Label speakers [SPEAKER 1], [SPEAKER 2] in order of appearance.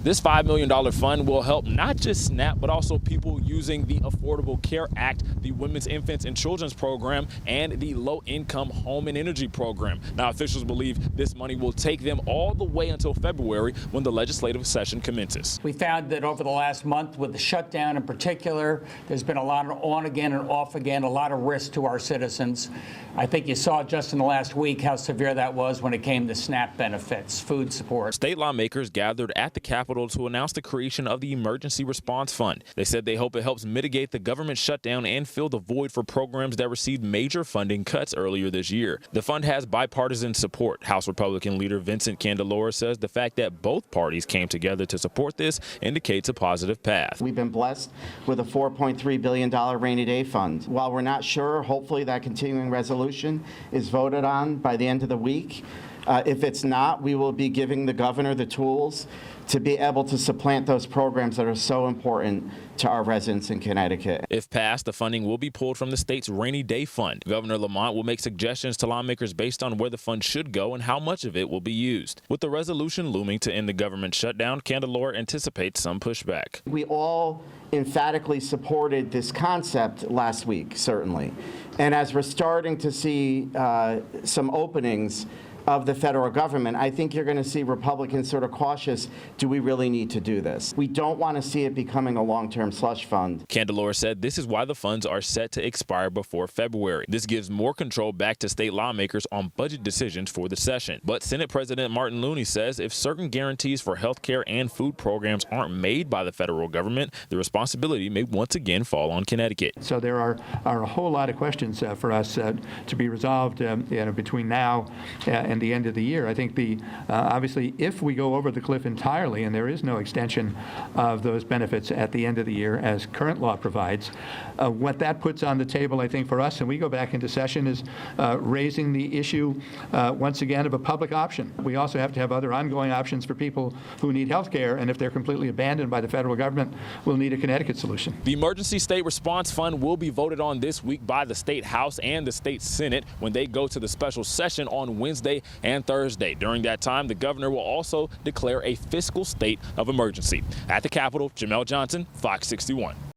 [SPEAKER 1] This $5 million fund will help not just SNAP, but also people using the Affordable Care Act, the Women's, Infants, and Children's Program, and the Low-Income Home and Energy Program. Now, officials believe this money will take them all the way until February when the legislative session commences.
[SPEAKER 2] We found that over the last month, with the shutdown in particular, there's been a lot of on again and off again, a lot of risk to our citizens. I think you saw just in the last week how severe that was when it came to SNAP benefits, food support.
[SPEAKER 1] State lawmakers gathered at the Capitol to announce the creation of the Emergency Response Fund. They said they hope it helps mitigate the government shutdown and fill the void for programs that received major funding cuts earlier this year. The fund has bipartisan support. House Republican leader Vincent Candelora says the fact that both parties came together to support this indicates a positive path.
[SPEAKER 3] We've been blessed with a $4.3 billion rainy day fund. While we're not sure, hopefully that continuing resolution is voted on by the end of the week. If it's not, we will be giving the governor the tools to be able to supplant those programs that are so important to our residents in Connecticut.
[SPEAKER 1] If passed, the funding will be pulled from the state's rainy day fund. Governor Lamont will make suggestions to lawmakers based on where the fund should go and how much of it will be used. With the resolution looming to end the government shutdown, Candelora anticipates some pushback.
[SPEAKER 3] We all emphatically supported this concept last week, certainly. And as we're starting to see some openings of the federal government, I think you're going to see Republicans sort of cautious. Do we really need to do this? We don't want to see it becoming a long-term slush fund.
[SPEAKER 1] Candelora said this is why the funds are set to expire before February. This gives more control back to state lawmakers on budget decisions for the session. But Senate President Martin Looney says if certain guarantees for health care and food programs aren't made by the federal government, the responsibility may once again fall on Connecticut.
[SPEAKER 4] So there are a whole lot of questions for us to be resolved between now and the end of the year. I think obviously if we go over the cliff entirely and there is no extension of those benefits at the end of the year as current law provides, what that puts on the table, I think, for us, and we go back into session, is raising the issue once again of a public option. We also have to have other ongoing options for people who need health care, and if they're completely abandoned by the federal government, we'll need a Connecticut solution.
[SPEAKER 1] The Emergency State Response Fund will be voted on this week by the State House and the State Senate when they go to the special session on Wednesday and Thursday. During that time, the governor will also declare a fiscal state of emergency. At the Capitol, Jamel Johnson, Fox 61.